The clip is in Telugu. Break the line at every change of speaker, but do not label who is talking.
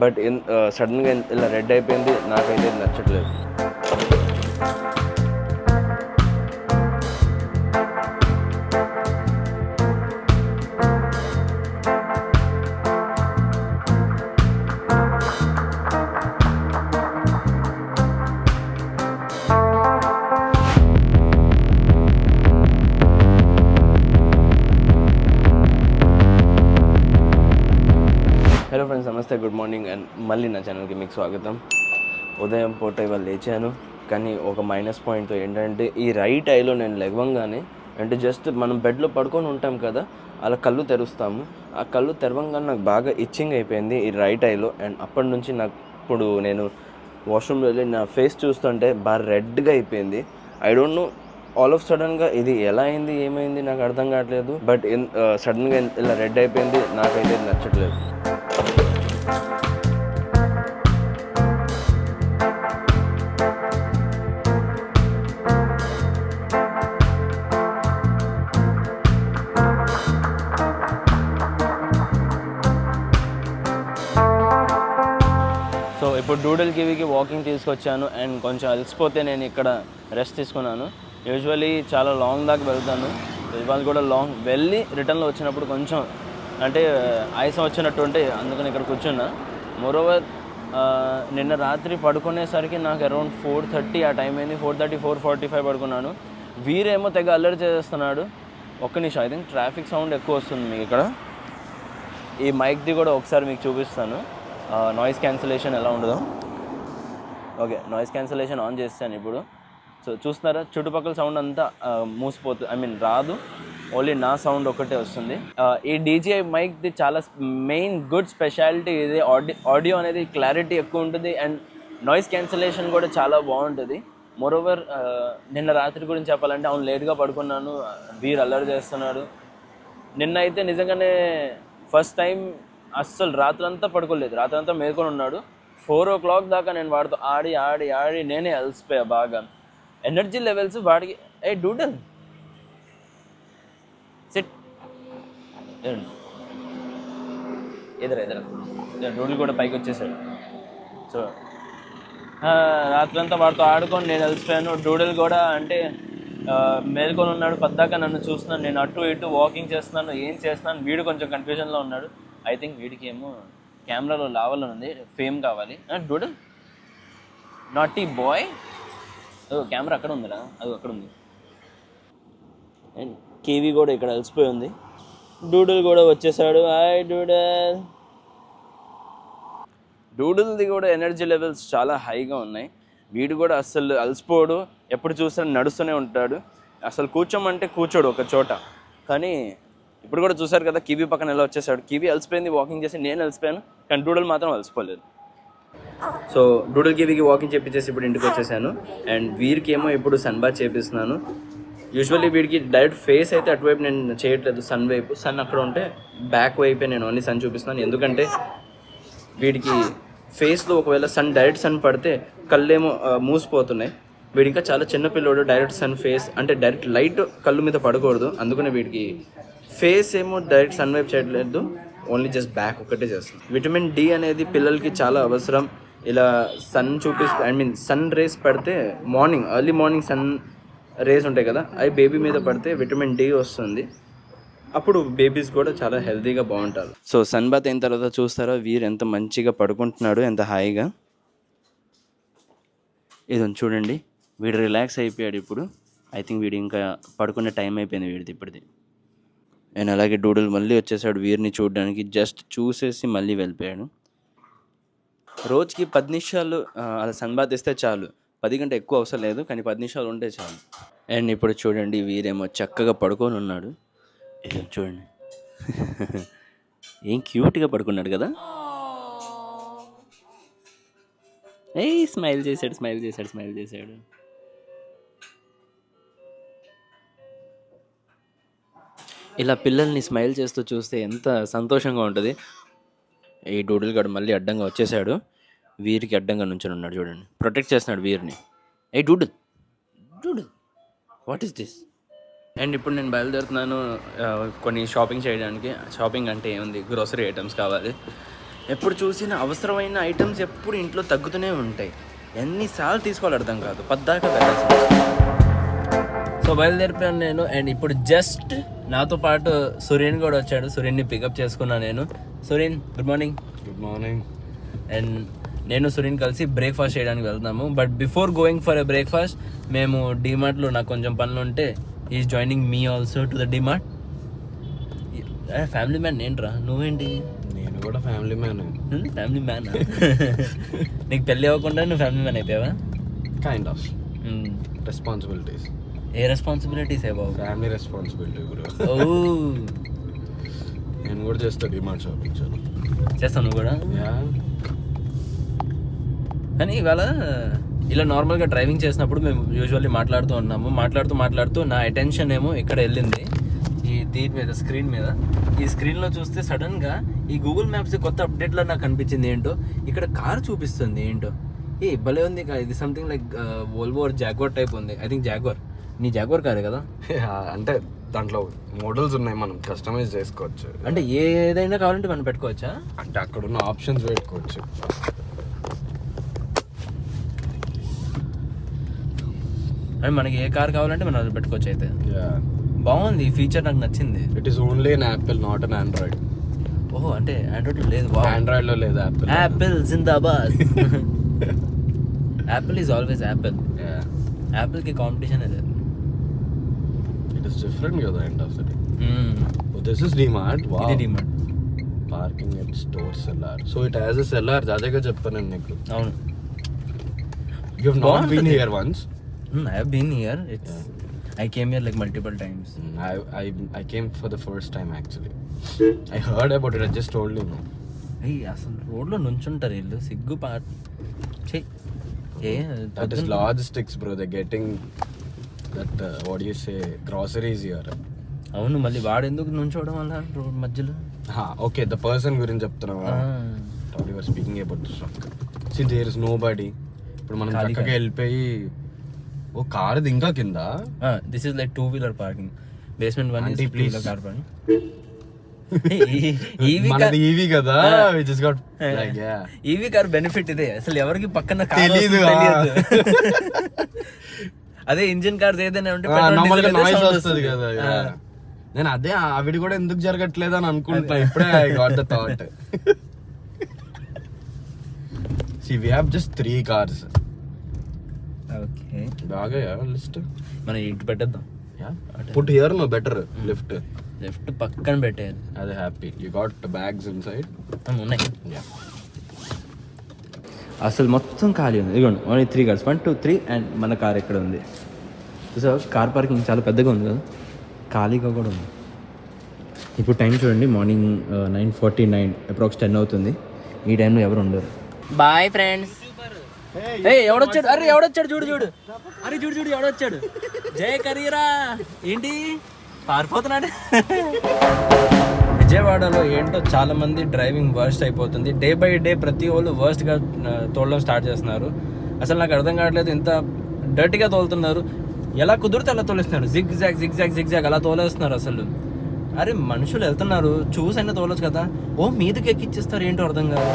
బట్ సడన్గా ఇలా రెడ్ అయిపోయింది, నాకైతే ఇది నచ్చట్లేదు. హలో ఫ్రెండ్స్, నమస్తే, గుడ్ మార్నింగ్ అండ్ మళ్ళీ నా ఛానల్కి మీకు స్వాగతం. ఉదయం పూట ఇవాళ లేచాను, కానీ ఒక మైనస్ పాయింట్తో ఏంటంటే ఈ రైట్ ఐలో నేను లెగవంగానే, అంటే జస్ట్ మనం బెడ్లో పడుకొని ఉంటాం కదా, అలా కళ్ళు తెరుస్తాము. ఆ కళ్ళు తెరవంగానే నాకు బాగా ఇచ్చింగ్ అయిపోయింది ఈ రైట్ ఐలో. అండ్ అప్పటి నుంచి నాకు ఇప్పుడు నేను వాష్రూమ్లో వెళ్ళి నా ఫేస్ చూస్తుంటే బాగా రెడ్గా అయిపోయింది. I don't know all of సడన్గా ఇది ఎలా అయింది, ఏమైంది నాకు అర్థం కావట్లేదు. బట్ సడన్గా ఇలా రెడ్ అయిపోయింది, నాకైతే ఇది నచ్చట్లేదు. సో ఇప్పుడు డూడల్ కివీకి వాకింగ్ తీసుకొచ్చాను అండ్ కొంచెం అలసిపోతే నేను ఇక్కడ రెస్ట్ తీసుకున్నాను. యూజువల్లీ చాలా లాంగ్ దాకా వెళ్తాను, ఇవాళ కూడా లాంగ్ వెళ్ళి రిటర్న్లో వచ్చినప్పుడు కొంచెం అంటే ఆయాసం వచ్చినట్టు ఉంటే అందుకని ఇక్కడ కూర్చున్నా. మోరోవర్ నిన్న రాత్రి పడుకునేసరికి నాకు అరౌండ్ 4:30 ఆ టైం అయింది. 4:30, 4:45 పడుకున్నాను. వీరేమో తెగ అల్లరి చేస్తున్నాడు. ఒక్క నిమిషం, ఐ థింక్ ట్రాఫిక్ సౌండ్ ఎక్కువ వస్తుంది మీకు ఇక్కడ. ఈ మైక్ది కూడా ఒకసారి మీకు చూపిస్తాను, నాయిస్ క్యాన్సిలేషన్ ఎలా ఉండదో. ఓకే, నాయిస్ క్యాన్సిలేషన్ ఆన్ చేస్తాను ఇప్పుడు. సో చూస్తున్నారా, చుట్టుపక్కల సౌండ్ అంతా మూసిపోతుంది, రాదు, ఓన్లీ నా సౌండ్ ఒకటే వస్తుంది. ఈ డీజే మైక్ది చాలా మెయిన్ గుడ్ స్పెషాలిటీ ఇది. ఆడియో అనేది క్లారిటీ ఎక్కువ ఉంటుంది అండ్ నాయిస్ క్యాన్సిలేషన్ కూడా చాలా బాగుంటుంది. మోరోవర్ నిన్న రాత్రి గురించి చెప్పాలంటే, అవును లేట్గా పడుకున్నాను, వీరు అల్లరి చేస్తున్నాడు. నిన్న అయితే నిజంగానే ఫస్ట్ టైం అస్సలు రాత్రంతా పడుకోలేదు, రాత్రంతా మేల్కొని ఉన్నాడు. 4 o'clock దాకా నేను వాడితో ఆడి ఆడి ఆడి నేనే అలసిపోయా బాగా. ఎనర్జీ లెవెల్స్ వాడికి, ఏ డూడల్ సిట్, ఎదురు డూడల్ కూడా పైకి వచ్చేసాడు. సో రాత్రంతా వాడితో ఆడుకొని నేను అలసిపోయాను. డూడల్ కూడా అంటే మేల్కొని ఉన్నాడు, పద్దాక నన్ను చూస్తున్నాను, నేను అటు ఇటు వాకింగ్ చేస్తున్నాను, ఏం చేస్తున్నాను. వీడు కొంచెం కన్ఫ్యూజన్లో ఉన్నాడు. ఐ థింక్ వీడికి ఏమో కెమెరాలో లావాలని ఉంది, ఫేమ్ కావాలి. డూడల్ నాటీ బాయ్, కెమెరా అక్కడ ఉందిరా, అది అక్కడ ఉంది. అండ్ కేవీ కూడా ఇక్కడ అలసిపోయి ఉంది. డూడల్ కూడా వచ్చేసాడు. Hi doodle. డూడల్ది కూడా ఎనర్జీ లెవెల్స్ చాలా హైగా ఉన్నాయి. వీడు కూడా అస్సలు అలసిపోడు, ఎప్పుడు చూసినా నడుస్తూనే ఉంటాడు. అసలు కూర్చోమంటే కూర్చోడు ఒక చోట. కానీ ఇప్పుడు కూడా చూసారు కదా, కివీ పక్కన ఎలా వచ్చేసాడు. కివీ అలసిపోయింది వాకింగ్ చేసి, నేను అలసిపోయాను, కానీ డూడల్ మాత్రం అలసిపోలేదు. సో డూడల్ కివీకి వాకింగ్ చేపించేసి ఇప్పుడు ఇంటికి వచ్చేసాను. అండ్ వీరికి ఏమో ఇప్పుడు సన్ బాత్ చేపిస్తున్నాను. యూజువల్లీ వీడికి డైరెక్ట్ ఫేస్ అయితే అటువైపు నేను చేయట్లేదు, సన్ వైపు. సన్ అక్కడ ఉంటే బ్యాక్ వైపే నేను ఓన్లీ సన్ చూపిస్తున్నాను. ఎందుకంటే వీడికి ఫేస్లో ఒకవేళ డైరెక్ట్ సన్ పడితే కళ్ళేమో మూసిపోతున్నాయి. వీడి ఇంకా చాలా చిన్న పిల్లోడు, డైరెక్ట్ సన్ ఫేస్ అంటే డైరెక్ట్ లైట్ కళ్ళు మీద పడకూడదు. అందుకనే వీడికి ఫేస్ ఏమో డైరెక్ట్ సన్ వైపు చేయట్లేదు, ఓన్లీ జస్ట్ బ్యాక్ ఒకటే చేస్తుంది. విటమిన్ డి అనేది పిల్లలకి చాలా అవసరం. ఇలా సన్ సన్ రేస్ పడితే ఎర్లీ మార్నింగ్ సన్ రేస్ ఉంటాయి కదా, అవి బేబీ మీద పడితే విటమిన్ డి వస్తుంది. అప్పుడు బేబీస్ కూడా చాలా హెల్తీగా బాగుంటారు. సో సన్ బాత్ అయిన తర్వాత చూస్తారా వీరు ఎంత మంచిగా పడుకుంటున్నాడు, ఎంత హాయిగా. ఇది చూడండి, వీడు రిలాక్స్ అయిపోయాడు ఇప్పుడు. ఐ థింక్ వీడు ఇంకా పడుకునే టైం అయిపోయింది వీడిది ఇప్పటిది. అండ్ అలాగే డూడల్ మళ్ళీ వచ్చేసాడు వీరిని చూడడానికి. జస్ట్ చూసేసి మళ్ళీ వెళ్ళిపోయాడు. రోజుకి 10 నిమిషాలు అలా సన్ బాత్ ఇస్తే చాలు, 10 కంటే ఎక్కువ అవసరం లేదు, కానీ 10 నిమిషాలు ఉంటే చాలు. అండ్ ఇప్పుడు చూడండి, వీరేమో చక్కగా పడుకొని ఉన్నాడు. ఇది చూడండి, ఏం క్యూట్గా పడుకున్నాడు కదా. స్మైల్ చేశాడు. ఇలా పిల్లల్ని స్మైల్ చేస్తూ చూస్తే ఎంత సంతోషంగా ఉంటుంది. ఈ డూడల్ గాడు మళ్ళీ అడ్డంగా వచ్చేసాడు, వీరికి అడ్డంగా నుంచొని ఉన్నాడు. చూడండి, ప్రొటెక్ట్ చేస్తున్నాడు వీరిని. Doodle what is this? And ఇప్పుడు నేను బయలుదేరుతున్నాను కొన్ని షాపింగ్ చేయడానికి. షాపింగ్ అంటే ఏముంది, గ్రోసరీ ఐటమ్స్ కావాలి. ఎప్పుడు చూసిన అవసరమైన ఐటమ్స్ ఎప్పుడు ఇంట్లో తగ్గుతూనే ఉంటాయి. ఎన్నిసార్లు తీసుకోవాలి అర్థం కాదు, పద్దాకా వెళ్ళాల్సి వస్తుంది. సో బయలుదేరిపోయాను నేను. అండ్ ఇప్పుడు జస్ట్ నాతో పాటు సురేన్ కూడా వచ్చాడు. సురేన్ని పికప్ చేసుకున్నాను నేను. Suren, good morning.
Good morning.
And నేను సురేన్ కలిసి బ్రేక్ఫాస్ట్ చేయడానికి వెళ్తాము. But before going for a breakfast మేము డిమార్ట్లో నాకు కొంచెం పనులు ఉంటే is joining me also to the DMart. Family man ఏంట్రా నువ్వేంటి?
నేను కూడా ఫ్యామిలీ మ్యాన్.
Family man? నీకు పెళ్ళి అవ్వకుండా నువ్వు ఫ్యామిలీ మ్యాన్ అయిపోయావా?
Kind of responsibilities.
ఏ రెస్పాన్సిబిలిటీస్ ఏ బాబు?
Family responsibility bro.
ఓ,
నేను కూడా చేస్తా డిమార్ట్ షాపింగ్.
చేస్తాను నువ్వు కూడా? కానీ ఇవాళ ఇలా నార్మల్గా డ్రైవింగ్ చేసినప్పుడు మేము యూజువల్లీ మాట్లాడుతూ ఉన్నాము. మాట్లాడుతూ నా అటెన్షన్ ఏమో ఇక్కడ వెళ్ళింది, ఈ దీని మీద, స్క్రీన్ మీద. ఈ స్క్రీన్లో చూస్తే సడన్గా ఈ గూగుల్ మ్యాప్స్ కొత్త అప్డేట్లో నాకు అనిపించింది ఏంటో, ఇక్కడ కార్ చూపిస్తుంది ఏంటో. ఏ భలే ఉంది, ఇది something like Volvo Jaguar type ఉంది. I think Jaguar. నీ జాగ్వార్ కారే కదా?
అంటే దాంట్లో మోడల్స్ ఉన్నాయి, మనం కస్టమైజ్ చేసుకోవచ్చు.
అంటే ఏదైనా కావాలంటే మనం పెట్టుకోవచ్చా?
అంటే అక్కడ ఉన్న ఆప్షన్స్ పెట్టుకోవచ్చు.
అంటే మనకి ఏ కార్ కావాలంటే మనం అది పెట్టుకోవచ్చు. అయితే బాగుంది ఈ ఫీచర్, నాకు నచ్చింది.
It is only in Apple, not in Android.
ఓహో, అంటే ఆండ్రాయిడ్లో లేదు?
ఆండ్రాయిడ్ లో లేదు.
యాపిల్ జిందాబాద్. Apple is always Apple. యాపిల్కి కాంపిటీషన్ లేదు.
ఇట్ ఇస్ డిఫరెంట్ కదా end of the day. This is DMart.
ఇది DMart.
Parking at store cellar. So it has a cellar. అదేగా చెప్తాను నేను నీకు.
అవును.
You have not been here once.
I have been here. I came here like multiple times.
I came for the first time actually. I heard about it. I just told you. No.
Hey, అసలు రోడ్లో నుంచుంటారు వీళ్ళు, సిగ్గు పాట.
That is logistics, bro. They're getting that what do you say, groceries here.
అవును, మళ్ళీ వాడు ఎందుకు నుంచోవడం వల్ల రోడ్ మధ్యలో?
Okay, the person గురించి చెప్తున్నావా? Thought you were speaking about the truck. See, there is nobody. ఇప్పుడు మనం చక్కగా వెళ్ళిపోయి ఓ కార్ ఇంకా కింద.
This is like 2-wheeler parking. Basement 1 is 2-wheeler car parking.
EV కదా, we just got like
EV car benefit ఇదే, అసలు ఎవరికి పక్కన
తెలియదు.
అదే ఇంజిన్ కార్స్ ఏదైనా ఉంటే
నార్మల్గా నాయిస్ వస్తుంది కదా. నేను అదే ఆవిడ కూడా ఎందుకు జరగట్లేదు అని అనుకుంటున్నా. ఇప్పుడే I got the thought. See, we have just 3 cars.
Okay,
బాగా లిస్ట్
మనం ఇటు పెట్టేద్దాం.
Put here no better. Left
పక్కన పెట్టేయాలి.
అదే happy. You got bags inside.
ఉన్నాయి. అసలు మొత్తం ఖాళీ ఉంది. ఇదిగోండి, ఓన్లీ 3 cars, 1, 2, 3. అండ్ మన కార్ ఎక్కడ ఉంది? సో కార్ పార్కింగ్ చాలా పెద్దగా ఉంది కదా, ఖాళీగా కూడా ఉంది. ఇప్పుడు టైం చూడండి, మార్నింగ్ 9:49, అప్రాక్స్ 10 అవుతుంది. ఈ టైంలో ఎవరు ఉండరు. Boyfriends. ఎవడొచ్చాడు? అరే ఎవడొచ్చాడు? చూడు. అరే చూడు ఎవడొచ్చాడు. జయ కరీరా ఏంటి పారిపోతున్నాడు. విజయవాడలో ఏంటో చాలా మంది డ్రైవింగ్ వర్స్ట్ అయిపోతుంది. డే బై డే ప్రతి వాళ్ళు వర్స్ట్గా తోలడం స్టార్ట్ చేస్తున్నారు. అసలు నాకు అర్థం కావట్లేదు, ఇంత డర్టీగా తోలుతున్నారు. ఎలా కుదిరితే అలా తోలేస్తున్నారు, జిగ్ జాగ్ అలా తోలేస్తున్నారు. అసలు అరే మనుషులు వెళ్తున్నారు, చూసైనా తోలొచ్చు కదా. మీదకి ఎక్కిచ్చేస్తారు ఏంటో అర్థం కాదు.